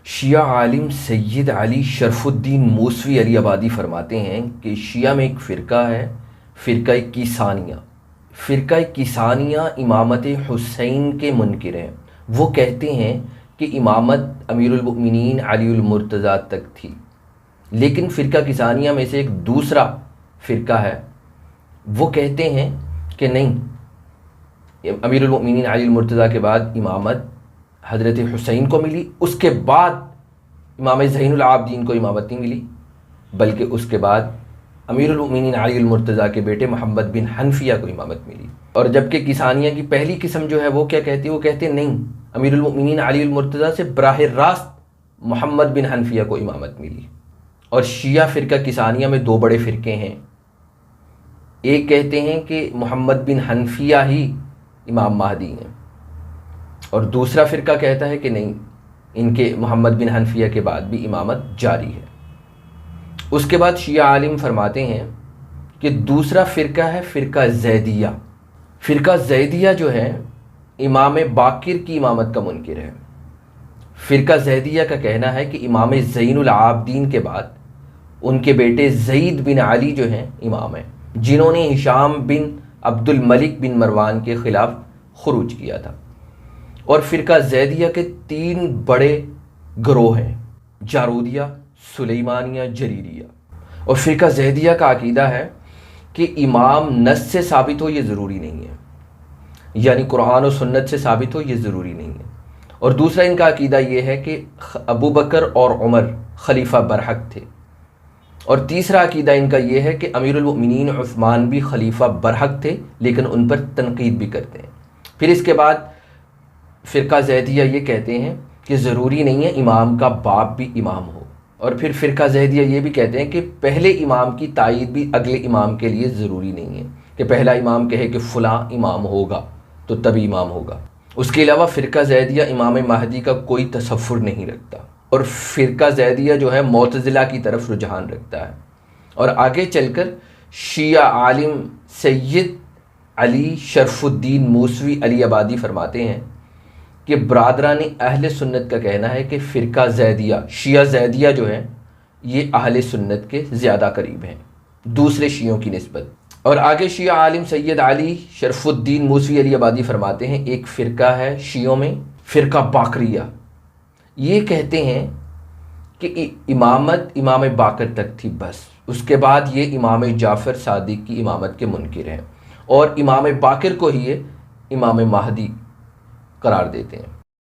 شیعہ عالم سید علی شرف الدین موسوی علی آبادی فرماتے ہیں کہ شیعہ میں ایک فرقہ ہے، فرقہ کیسانیہ۔ فرقہ کیسانیہ امامت حسین کے منکر ہیں۔ وہ کہتے ہیں کہ امامت امیر المؤمنین علی المرتضیٰ تک تھی، لیکن فرقہ کیسانیہ میں سے ایک دوسرا فرقہ ہے، وہ کہتے ہیں کہ نہیں، امیر المؤمنین علی المرتضیٰ کے بعد امامت حضرت حسین کو ملی، اس کے بعد امام زین العابدین کو امامت نہیں ملی، بلکہ اس کے بعد امیر المؤمنین علی المرتضیٰ کے بیٹے محمد بن حنفیہ کو امامت ملی۔ اور جبکہ کیسانیہ کی پہلی قسم جو ہے وہ کیا کہتی ہے؟ وہ کہتے ہیں نہیں، امیر المؤمنین علی المرتضیٰ سے براہ راست محمد بن حنفیہ کو امامت ملی۔ اور شیعہ فرقہ کیسانیہ میں دو بڑے فرقے ہیں، ایک کہتے ہیں کہ محمد بن حنفیہ ہی امام مہدی ہیں، اور دوسرا فرقہ کہتا ہے کہ نہیں، ان کے محمد بن حنفیہ کے بعد بھی امامت جاری ہے۔ اس کے بعد شیعہ عالم فرماتے ہیں کہ دوسرا فرقہ ہے فرقہ زیدیہ۔ فرقہ زیدیہ جو ہے امام باقر کی امامت کا منکر ہے۔ فرقہ زیدیہ کا کہنا ہے کہ امام زین العابدین کے بعد ان کے بیٹے زید بن علی جو ہیں امام ہیں، جنہوں نے ہشام بن عبد الملک بن مروان کے خلاف خروج کیا تھا۔ اور فرقہ زیدیہ کے تین بڑے گروہ ہیں، جارودیہ، سلیمانیہ، جریریہ۔ اور فرقہ زیدیہ کا عقیدہ ہے کہ امام نص سے ثابت ہو یہ ضروری نہیں ہے، یعنی قرآن و سنت سے ثابت ہو یہ ضروری نہیں ہے۔ اور دوسرا ان کا عقیدہ یہ ہے کہ ابو بکر اور عمر خلیفہ برحق تھے۔ اور تیسرا عقیدہ ان کا یہ ہے کہ امیر المؤمنین عثمان بھی خلیفہ برحق تھے، لیکن ان پر تنقید بھی کرتے ہیں۔ پھر اس کے بعد فرقہ زیدیہ یہ کہتے ہیں کہ ضروری نہیں ہے امام کا باپ بھی امام ہو۔ اور پھر فرقہ زیدیہ یہ بھی کہتے ہیں کہ پہلے امام کی تائید بھی اگلے امام کے لیے ضروری نہیں ہے، کہ پہلا امام کہے کہ فلاں امام ہوگا تو تبھی امام ہوگا۔ اس کے علاوہ فرقہ زیدیہ امام مہدی کا کوئی تصور نہیں رکھتا، اور فرقہ زیدیہ جو ہے معتزلہ کی طرف رجحان رکھتا ہے۔ اور آگے چل کر شیعہ عالم سید علی شرف الدین موسوی علی آبادی فرماتے ہیں کہ برادران اہل سنت کا کہنا ہے کہ فرقہ زیدیہ، شیعہ زیدیہ جو ہیں یہ اہل سنت کے زیادہ قریب ہیں دوسرے شیعوں کی نسبت۔ اور آگے شیعہ عالم سید علی شرف الدین موسوی علی آبادی فرماتے ہیں ایک فرقہ ہے شیعوں میں فرقہ باقریہ، یہ کہتے ہیں کہ امامت امام باقر تک تھی بس، اس کے بعد یہ امام جعفر صادق کی امامت کے منکر ہیں، اور امام باقر کو ہی یہ امام مہدی قرار دیتے ہیں۔